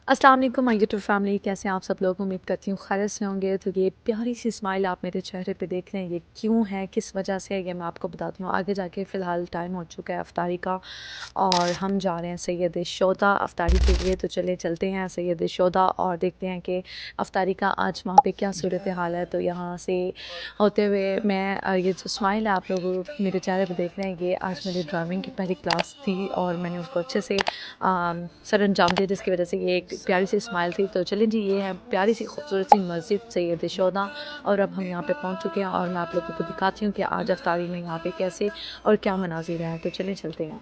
अस्सलाम वालेकुम my YouTube family, कैसे हैं आप सब लोग। उम्मीद करती हूँ खैरियत से होंगे। तो ये प्यारी सी स्माइल आप मेरे चेहरे पे देख रहे हैं, ये क्यों है, किस वजह से है, ये मैं आपको बताती हूँ आगे जाके। फ़िलहाल टाइम हो चुका है अफ्तारी का और हम जा रहे हैं सैयद शोदा अफ्तारी के लिए। तो चले चलते हैं सैयद शोदा और देखते हैं कि अफ्तारी का आज वहाँ पे क्या सूरत हाल है। तो यहाँ से होते हुए मैं ये जो स्माइल है आप लोग मेरे चेहरे पे देख रहे हैं, ये आज मेरी ड्राइविंग की पहली क्लास थी और मैंने उसको अच्छे से सर अंजाम दिया, जिसकी वजह से ये एक प्यारी सी स्माइल थी। तो चलें जी, ये है प्यारी सी खूबसूरत सी मस्जिद सैयद शोदा और अब हम यहाँ पे पहुँच चुके हैं और मैं आप लोगों को दिखाती हूँ कि आज अफ्तारी में यहाँ पे कैसे और क्या मनाजिर है। तो चलें चलते हैं।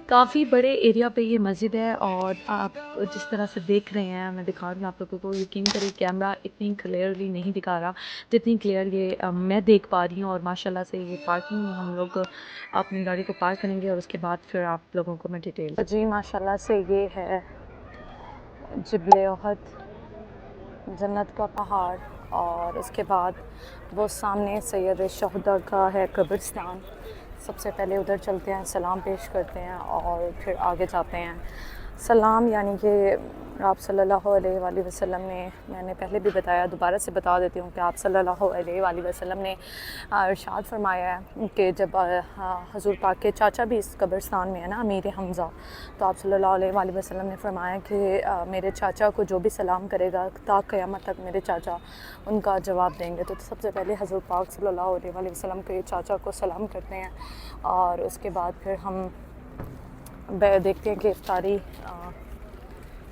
काफ़ी बड़े एरिया पे ये मस्जिद है और आप जिस तरह से देख रहे हैं, मैं दिखा रही हूँ आप लोगों को। यकीन करिए कैमरा इतनी क्लियरली नहीं दिखा रहा जितनी क्लियर ये मैं देख पा रही हूँ। और माशाल्लाह से ये पार्किंग में हम लोग अपनी गाड़ी को पार्क करेंगे और उसके बाद फिर आप लोगों को मैं डिटेल जी। माशाल्लाह से ये है जिबले ओहद, जन्नत का पहाड़, और उसके बाद वो सामने सैयद शोहदा का है कब्रिस्तान। सबसे पहले उधर चलते हैं, सलाम पेश करते हैं और फिर आगे जाते हैं। सलाम यानी कि आप सल्लल्लाहु अलैहि वसल्लम ने, मैंने पहले भी बताया, दोबारा से बता देती हूँ कि आप सल्लल्लाहु अलैहि वसल्लम ने इरशाद फरमाया है कि जब हज़ूर पाक के चाचा भी इस कब्रिस्तान में है ना, अमीर हमज़ा, तो आप सल्लल्लाहु अलैहि वसल्लम ने फरमाया कि मेरे चाचा को जो भी सलाम करेगा ता क़यामत तक मेरे चाचा उनका जवाब देंगे। तो सबसे पहले हज़ूर पाक सल्लल्लाहु अलैहि वसल्लम के चाचा को सलाम करते हैं और उसके बाद फिर हम देखते हैं कि इफ्तारी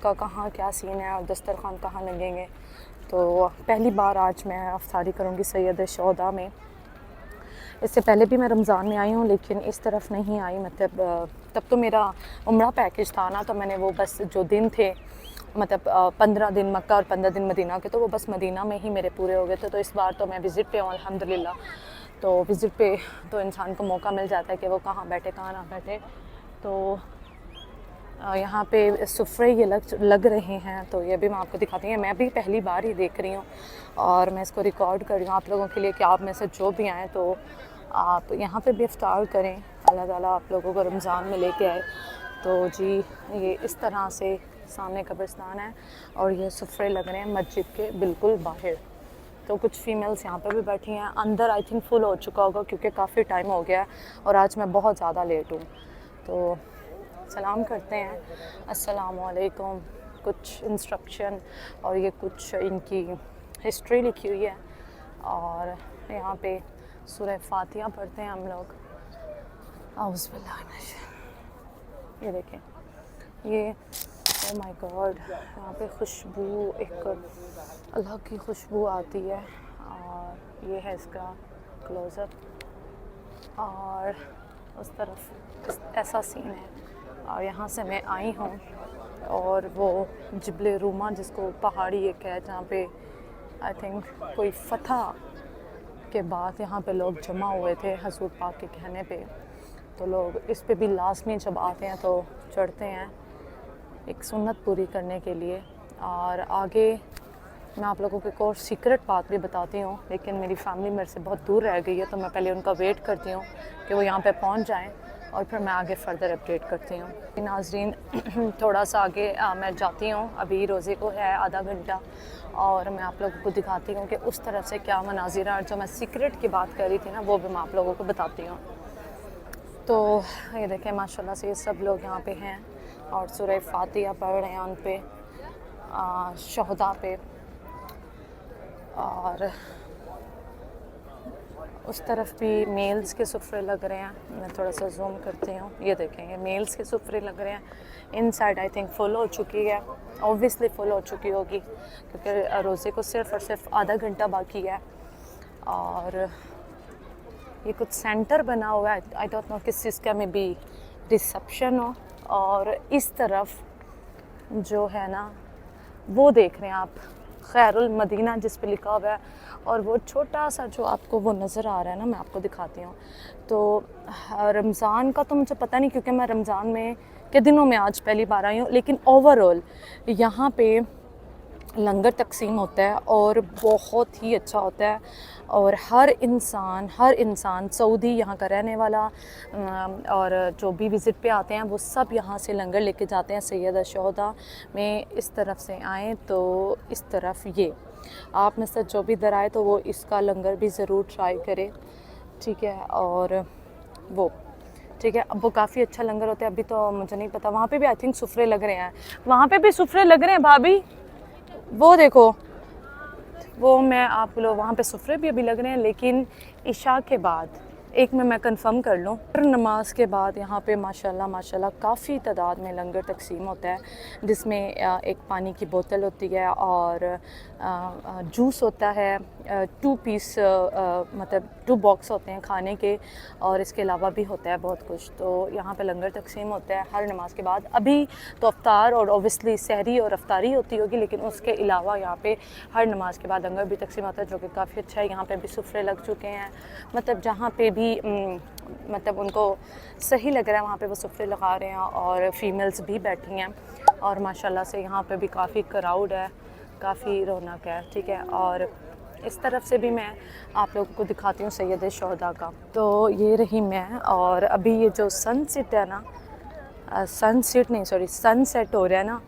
का कहाँ क्या सीन है और दस्तरखान कहाँ लगेंगे। तो पहली बार आज मैं इफ्तारी करूँगी सैयद शोदा में। इससे पहले भी मैं रमज़ान में आई हूँ लेकिन इस तरफ नहीं आई, मतलब तब तो मेरा उम्रा पैकेज था ना, तो मैंने वो बस जो दिन थे, मतलब 15 दिन मक्का और 15 दिन मदीना के, तो वो बस मदीना में ही मेरे पूरे हो गए थे। तो इस बार तो मैं विज़िट पे हूँ अल्हम्दुलिल्लाह। तो विज़िट पे तो इंसान को मौका मिल जाता है कि वो कहाँ बैठे कहाँ ना बैठे। तो यहाँ पे सुफ़रे ये लग रहे हैं, तो ये भी मैं आपको दिखाती हूँ। मैं भी पहली बार ही देख रही हूँ और मैं इसको रिकॉर्ड कर रही हूँ आप लोगों के लिए कि आप में से जो भी आएँ तो आप यहाँ पे भी इफ्तार करें। अल्लाह ताला आप लोगों को रमज़ान में लेके आए। तो जी, ये इस तरह से सामने कब्रिस्तान है और ये सुफ़रे लग रहे हैं मस्जिद के बिल्कुल बाहर। तो कुछ फ़ीमेल्स यहाँ पर भी बैठी हैं। अंदर आई थिंक फुल हो चुका होगा क्योंकि काफ़ी टाइम हो गया है और आज मैं बहुत ज़्यादा लेट हूँ। तो सलाम करते हैं, अस्सलामु अलैकुम, कुछ इंस्ट्रक्शन और ये कुछ इनकी हिस्ट्री लिखी हुई है। और यहाँ पे सूरह फातिहा पढ़ते हैं हम लोग। औज़ु बिल्लाहि मिनश, ये देखें, ये ओ माय गॉड, यहाँ पे खुशबू, एक अलग की खुशबू आती है। और ये है इसका क्लोज़अप और उस तरफ ऐसा सीन है। और यहाँ से मैं आई हूँ और वो जिबले रूमा, जिसको पहाड़ी एक है जहाँ पे आई थिंक कोई फतह के बाद यहाँ पे लोग जमा हुए थे हज़ूर पाक के कहने पे। तो लोग इस पे भी लाज़मी जब आते हैं तो चढ़ते हैं एक सुन्नत पूरी करने के लिए। और आगे मैं आप लोगों को एक और सीक्रेट बात भी बताती हूँ, लेकिन मेरी फैमिली मेरे से बहुत दूर रह गई है तो मैं पहले उनका वेट करती हूँ कि वो यहाँ पे पहुँच जाएं और फिर मैं आगे फ़र्दर अपडेट करती हूँ। नाज़रीन, थोड़ा सा आगे मैं जाती हूँ, अभी रोज़े को है आधा घंटा और मैं आप लोगों को दिखाती हूँ कि उस तरफ से क्या मनाज़िर है। और जो मैं सीक्रेट की बात कर रही थी ना, वो भी मैं आप लोगों को बताती हूँ। तो ये देखें, माशाल्लाह से ये सब लोग यहाँ पे हैं और सूरह फातिहा पढ़ रहे हैं उन पे, शोहदा पे। और उस तरफ भी मेल्स के सुफ़रे लग रहे हैं। मैं थोड़ा सा जूम करती हूँ, ये देखें, ये मेल्स के सुफ़रे लग रहे हैं। इन साइड आई थिंक फुल हो चुकी है, ऑब्वियसली फुल हो चुकी होगी क्योंकि रोज़े को सिर्फ़ और सिर्फ आधा घंटा बाकी है। और ये कुछ सेंटर बना हुआ है, आई डोंट नो किस चीज़ का, में भी रिसेप्शन हो। और इस तरफ जो है ना, वो देख रहे हैं आप, खैरुल मदीना जिस पे लिखा हुआ है। और वो छोटा सा जो आपको वो नज़र आ रहा है ना, मैं आपको दिखाती हूँ। तो रमज़ान का तो मुझे पता नहीं क्योंकि मैं रमज़ान में के दिनों में आज पहली बार आई हूँ, लेकिन ओवरऑल यहाँ पे लंगर तकसीम होता है और बहुत ही अच्छा होता है। और हर इंसान सऊदी यहाँ का रहने वाला और जो भी विज़िट पे आते हैं वो सब यहाँ से लंगर लेके जाते हैं। सैयद शोहदा में इस तरफ से आएँ तो इस तरफ ये आप में से जो भी इधर आए तो वो इसका लंगर भी ज़रूर ट्राई करें, ठीक है। और वो ठीक है, अब वो काफ़ी अच्छा लंगर होता है। अभी तो मुझे नहीं पता, वहाँ पे भी आई थिंक सुफरे लग रहे हैं, वहाँ पे भी सुफरे लग रहे हैं भाभी, वो देखो, वो मैं आप लोग वहाँ पे सुफरे भी अभी लग रहे हैं, लेकिन इशा के बाद एक में मैं कंफर्म कर लूँ। नमाज के बाद यहाँ पे माशाल्लाह माशाल्लाह काफ़ी तादाद में लंगर तकसीम होता है, जिसमें एक पानी की बोतल होती है और जूस होता है, 2 पीस मतलब 2 बॉक्स होते हैं खाने के, और इसके अलावा भी होता है बहुत कुछ। तो यहाँ पे लंगर तकसीम होता है हर नमाज के बाद। अभी तो अफ्तार और ओबियसली सहरी और अफ्तारी होती होगी, लेकिन उसके अलावा यहाँ पे हर नमाज के बाद लंगर भी तकसीम होता है, जो कि काफ़ी अच्छा है। यहाँ पे भी सुफरे लग चुके हैं, मतलब जहाँ पे भी मतलब उनको सही लग रहा है वहाँ पे वो सुफरे लगा रहे हैं, और फीमेल्स भी बैठी हैं, और माशाल्लाह से यहाँ पे भी काफ़ी क्राउड है, काफ़ी रौनक है, ठीक है। और इस तरफ से भी मैं आप लोगों को दिखाती हूँ सैयद शोहदा का। तो ये रही मैं, और अभी ये जो सनसेट है ना, सनसेट नहीं सॉरी सनसेट हो रहा है ना,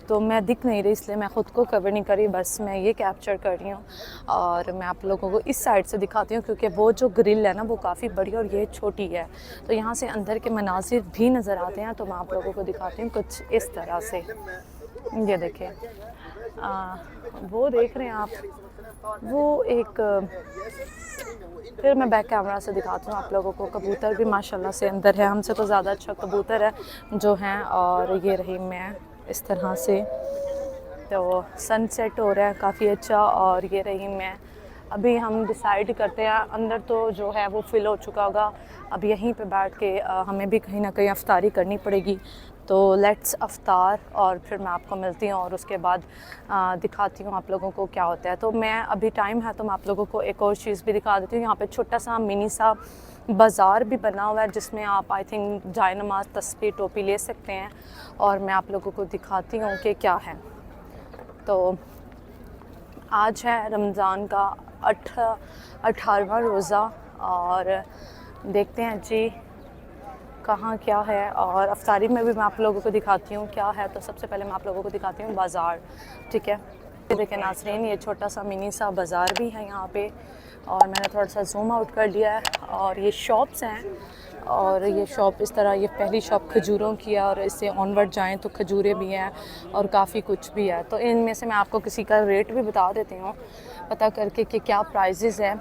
तो मैं दिख नहीं रही, इसलिए मैं ख़ुद को कवर नहीं कर रही, बस मैं ये कैप्चर कर रही हूँ। और मैं आप लोगों को इस साइड से दिखाती हूँ, क्योंकि वो जो ग्रिल है ना वो काफ़ी बड़ी है और ये छोटी है, तो यहाँ से अंदर के मनाजिर भी नज़र आते हैं। तो मैं आप लोगों को दिखाती हूँ कुछ इस तरह से, ये देखें, वो देख रहे हैं आप, वो एक, फिर मैं बैक कैमरा से दिखाती हूँ आप लोगों को। कबूतर भी माशाल्लाह से अंदर है, हमसे तो ज़्यादा अच्छा कबूतर है जो हैं। और ये रही मैं इस तरह से, तो सनसेट हो रहा है काफ़ी अच्छा, और ये रही मैं। अभी हम डिसाइड करते हैं, अंदर तो जो है वो फिल हो चुका होगा, अब यहीं पे बैठ के हमें भी कहीं ना कहीं अफ्तारी करनी पड़ेगी। तो लेट्स अफ्तार, और फिर मैं आपको मिलती हूँ, और उसके बाद दिखाती हूँ आप लोगों को क्या होता है। तो मैं अभी टाइम है तो मैं आप लोगों को एक और चीज़ भी दिखा देती हूँ। यहाँ पे छोटा सा मिनी सा बाज़ार भी बना हुआ है, जिसमें आप आई थिंक जाए नमाज तस्बीह टोपी ले सकते हैं, और मैं आप लोगों को दिखाती हूँ कि क्या है। तो आज है रमज़ान का 18वां रोज़ा, और देखते हैं जी कहाँ क्या है, और अफ्तारी में भी मैं आप लोगों को दिखाती हूँ क्या है। तो सबसे पहले मैं आप लोगों को दिखाती हूँ बाज़ार, ठीक है। देखिए नाज़रीन, ये छोटा सा मिनी सा बाज़ार भी है यहाँ पे, और मैंने थोड़ा सा जूम आउट कर लिया है। और ये शॉप्स हैं, और ये शॉप इस तरह, ये पहली शॉप खजूरों की है, और इससे ऑनवर्ड जाएं तो खजूरें भी हैं और काफ़ी कुछ भी है। तो इनमें से मैं आपको किसी का रेट भी बता देती हूँ, पता करके कि क्या प्राइजेज़ है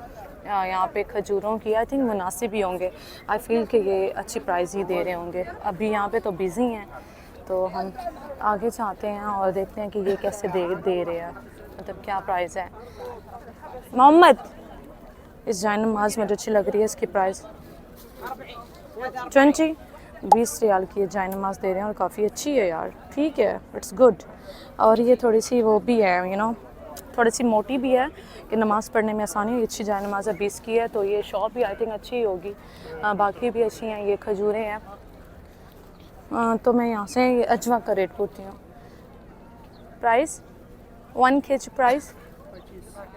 यहाँ पे खजूरों की। आई थिंक मुनासिब ही होंगे, आई फील कि ये अच्छी प्राइस ही दे रहे होंगे। अभी यहाँ पे तो बिज़ी हैं, तो हम आगे जाते हैं और देखते हैं कि ये कैसे दे रहे हैं, मतलब क्या प्राइस है। मोहम्मद, इस जान नमाज मुझे अच्छी लग रही है, इसकी प्राइस 20 रियाल की जान नमाज दे रहे हैं, और काफ़ी अच्छी है यार, ठीक है, इट्स गुड। और ये थोड़ी सी वो भी है, यू नो, थोड़ी सी मोटी भी है कि नमाज़ पढ़ने में आसानी हुई। अच्छी जाए नमाज 20 की है, तो ये शॉप भी आई थिंक अच्छी ही होगी। बाकी भी अच्छी हैं, ये खजूरें हैं। तो मैं यहाँ से अजवा का रेट पूछती हूँ। Price 1 kg price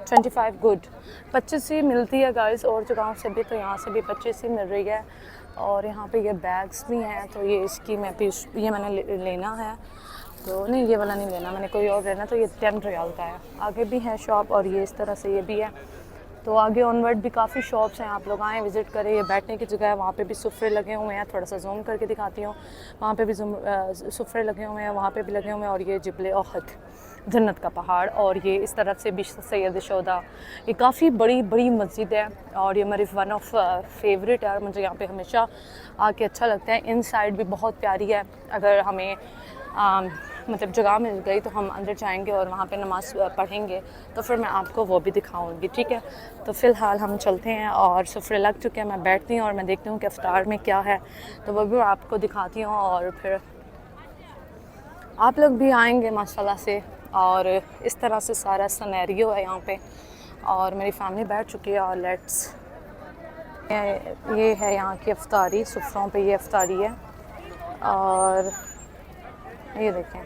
25, good. 25 ही मिलती है गाइस, और जगहों से भी, तो यहाँ से भी 25 ही मिल रही है। और यहाँ पे ये बैग्स भी हैं, तो ये इसकी मैं भी ये मैंने लेना है, तो नहीं ये वाला नहीं लेना, मैंने कोई और लेना, तो ये 10 रियाल का है। आगे भी है शॉप, और ये इस तरह से ये भी है। तो आगे ऑनवर्ड भी काफ़ी शॉप्स हैं, आप लोग आएँ विज़िट करें। ये बैठने की जगह है, वहाँ पे भी सुफरे लगे हुए हैं, थोड़ा सा जूम करके दिखाती हूँ। वहाँ पे भी सुफरे लगे हुए हैं, वहाँ पे भी लगे हुए हैं। और ये जिबले ओहद, जन्नत का पहाड़, और ये इस तरफ से भी सैयद शोहदा। ये काफ़ी बड़ी मस्जिद है, और ये मेरी वन ऑफ फेवरेट है, मुझे यहाँ पे हमेशा आके अच्छा लगता है। इन साइड भी बहुत प्यारी है, अगर हमें मतलब जगह मिल गई तो हम अंदर जाएंगे और वहाँ पे नमाज़ पढ़ेंगे, तो फिर मैं आपको वो भी दिखाऊंगी, ठीक है। तो फ़िलहाल हम चलते हैं, और सुफरे लग चुके हैं, मैं बैठती हूँ और मैं देखती हूँ कि इफ्तार में क्या है, तो वो भी आपको दिखाती हूँ। और फिर आप लोग भी आएंगे माशाल्लाह से। और इस तरह से सारा सिनेरियो है यहाँ पे, और मेरी फैमिली बैठ चुकी है। और लेट्स, ये है यहाँ की इफ्तारी, सुफरों पे ये इफ्तारी है। और ये देखें,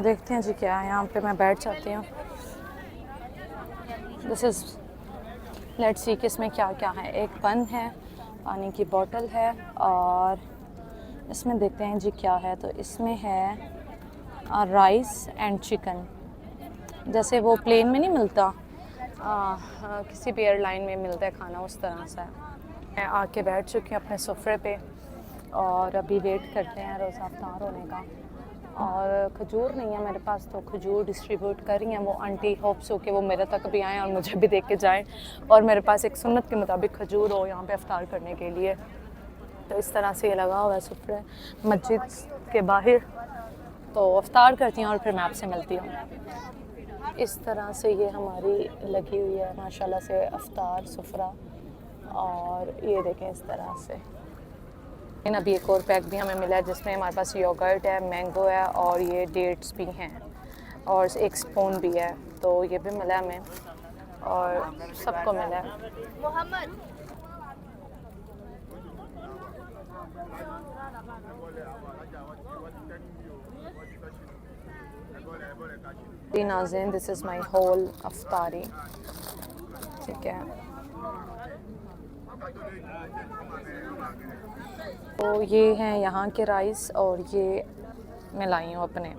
देखते हैं जी क्या है यहाँ पे। मैं बैठ जाती हूँ। दिस इज़ लेट्स सी कि इसमें क्या क्या है। एक बन है, पानी की बोतल है, और इसमें देखते हैं जी क्या है। तो इसमें है राइस एंड चिकन, जैसे वो प्लेन में नहीं मिलता, किसी भी एयरलाइन में मिलता है खाना, उस तरह से। मैं आके बैठ चुकी हूँ अपने सोफ़े पे और अभी वेट करते हैं रोज़ा अफ्तार होने का। और खजूर नहीं है मेरे पास, तो खजूर डिस्ट्रीब्यूट कर रही हैं वो आंटी, होप्स हो कि वो मेरे तक भी आएँ और मुझे भी दे के जाएँ, और मेरे पास एक सुन्नत के मुताबिक खजूर हो यहाँ पे अफ्तार करने के लिए। तो इस तरह से ये लगा हुआ है सुफ्रे मस्जिद के बाहर। तो अफ्तार करती हूँ और फिर मैं आपसे मिलती हूँ। इस तरह से ये हमारी लगी हुई है माशाल्लाह से अफ्तार सुफ्रा, और ये देखें इस तरह से। लेकिन अभी एक और पैक भी हमें मिला है जिसमें हमारे पास योगर्ट है, मैंगो है, और ये डेट्स भी हैं, और एक स्पून भी है। तो ये भी मिला हमें और सबको मिला है। नाज़रीन, दिस इज़ माई होल अफ्तारी, ठीक है। तो ये हैं यहाँ के राइस, और ये मैं लाई हूँ अपने,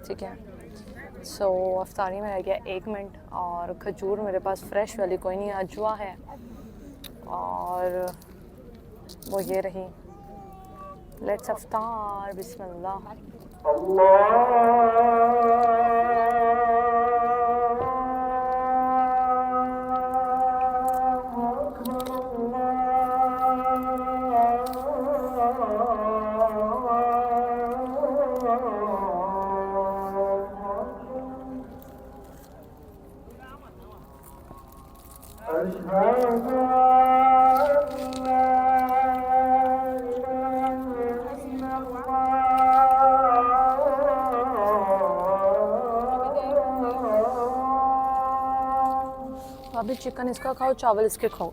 ठीक है। सो अफ्तारी में रह गया 1 मिनट, और खजूर मेरे पास फ्रेश वाली कोई नहीं, अजवा है, और वो ये रही। लेट्स अफ्तार, बिस्मिल्लाह। अभी चिकन इसका खाओ, चावल इसके खाओ।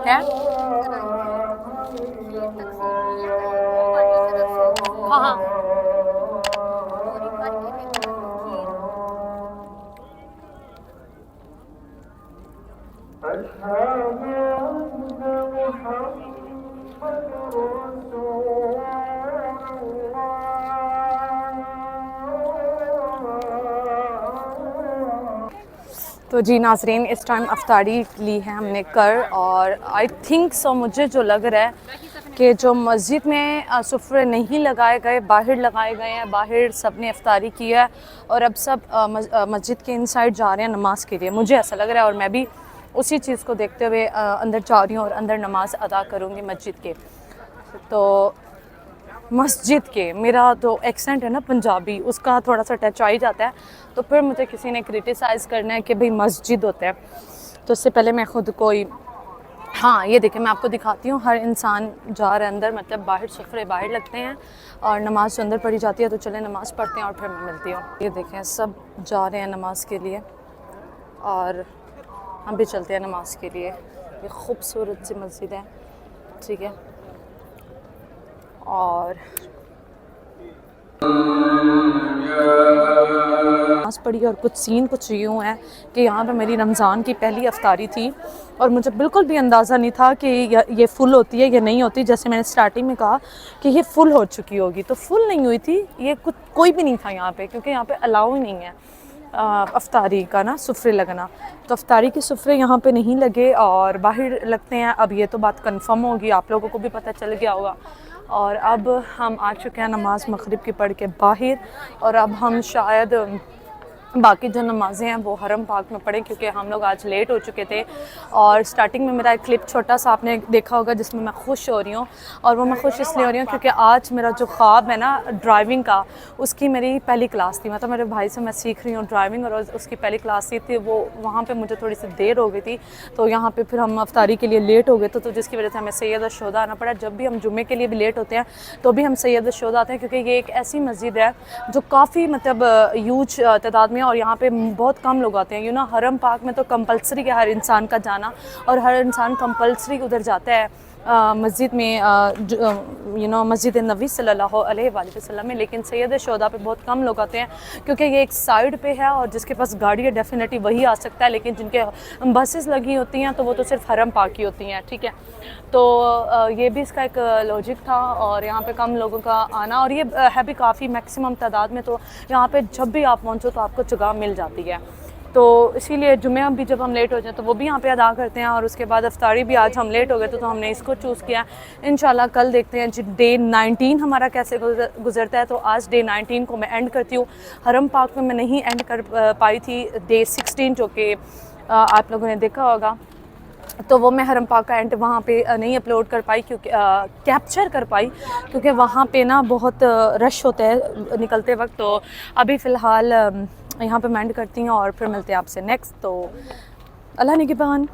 क्या? हाँ हाँ। तो जी नाज़रीन, इस टाइम अफ्तारी ली है हमने कर, और आई थिंक सो, मुझे जो लग रहा है कि जो मस्जिद में सुफ्रे नहीं लगाए गए, बाहर लगाए गए हैं। बाहर सब ने अफ्तारी किया है और अब सब मस्जिद के इनसाइड जा रहे हैं नमाज के लिए, मुझे ऐसा लग रहा है। और मैं भी उसी चीज़ को देखते हुए अंदर जा रही हूँ और अंदर नमाज अदा करूँगी मस्जिद के। तो मस्जिद के, मेरा तो एक्सेंट है ना पंजाबी, उसका थोड़ा सा टच आ ही जाता है, तो फिर मुझे किसी ने क्रिटिसाइज़ करना है कि भाई मस्जिद होता है। तो उससे पहले मैं ख़ुद कोई, हाँ ये देखें, मैं आपको दिखाती हूँ। हर इंसान जा रहा है अंदर, मतलब बाहर सुफ्रे बाहर लगते हैं और नमाज़ अंदर पढ़ी जाती है। तो चले नमाज़ पढ़ते हैं और फिर मैं मिलती हूँ। ये देखें, सब जा रहे हैं नमाज के लिए और हम भी चलते हैं नमाज के लिए। ये खूबसूरत सी मस्जिद है, ठीक है। और नमाज़ पढ़ी और कुछ सीन कुछ यूँ है कि यहाँ पे मेरी रमज़ान की पहली अफ्तारी थी और मुझे बिल्कुल भी अंदाज़ा नहीं था कि ये फुल होती है या नहीं होती। जैसे मैंने स्टार्टिंग में कहा कि ये फुल हो चुकी होगी, तो फुल नहीं हुई थी। ये कुछ कोई भी नहीं था यहाँ पे, क्योंकि यहाँ पे अलाउ ही नहीं है अफ्तारी का ना सुफ्रे लगना। तो अफ्तारी के सुफ्रे यहाँ पे नहीं लगे और बाहर लगते हैं। अब ये तो बात कंफर्म होगी, आप लोगों को भी पता चल गया होगा। और अब हम आ चुके हैं नमाज मगरिब की पढ़ के बाहर, और अब हम शायद बाकी जो नमाज़ें हैं वो हरम पाक में पढ़ें, क्योंकि हम लोग आज लेट हो चुके थे। और स्टार्टिंग में मेरा एक क्लिप छोटा सा आपने देखा होगा जिसमें मैं खुश हो रही हूँ, और वो मैं खुश इसलिए हो रही हूँ क्योंकि आज मेरा जो ख्वाब है ना ड्राइविंग का, उसकी मेरी पहली क्लास थी। मतलब मेरे भाई से मैं सीख रही हूँ ड्राइविंग, और उसकी पहली क्लास थी वो वहाँ पर मुझे थोड़ी सी देर हो गई थी, तो यहाँ पर फिर हम अफ्तारी के लिए लेट हो गए। तो जिसकी वजह से हमें सैयद शोदा आना पड़ा। जब भी हम जुम्मे के लिए भी लेट होते हैं तो भी हम सैयद शोदा आते हैं, क्योंकि ये एक ऐसी मस्जिद है जो काफ़ी मतलब ह्यूज तादाद में, और यहाँ पे बहुत कम लोग आते हैं। हरम पाक में तो कंपलसरी है हर इंसान का जाना, और हर इंसान कंपलसरी उधर जाता है मस्जिद में, मस्जिद नबी सल्लल्लाहु अलैहि वसल्लम में। लेकिन सैयद शुहदा पे बहुत कम लोग आते हैं, क्योंकि ये एक साइड पे है और जिसके पास गाड़ी है डेफिनेटली वही आ सकता है, लेकिन जिनके बसेस लगी होती हैं तो वो तो सिर्फ हरम पाक की होती हैं, ठीक है। तो ये भी इसका एक लॉजिक था, और यहाँ पे कम लोगों का आना, और ये है भी काफ़ी मैक्सिमम तादाद में, तो यहाँ पे जब भी आप पहुँचो तो आपको जगह मिल जाती है। तो इसीलिए जुमे भी जब हम लेट हो जाए तो वो भी यहाँ पे अदा करते हैं, और उसके बाद अफ्तारी भी आज हम लेट हो गए तो हमने इसको चूज़ किया। इंशाल्लाह कल देखते हैं डे 19 हमारा कैसे गुजरता है। तो आज डे 19 को मैं एंड करती हूँ। हरम पाक में मैं नहीं एंड कर पाई थी डे 16, जो कि आप लोगों ने देखा होगा, तो वो मैं हरम पाक का एंड वहाँ पे नहीं अपलोड कर पाई, क्योंकि कैप्चर कर पाई, क्योंकि वहाँ पे ना बहुत रश होता है निकलते वक्त। तो अभी फ़िलहाल यहाँ पे मैं एंड करती हूँ, और फिर मिलते हैं आपसे नेक्स्ट। तो अल्लाह निगहबान।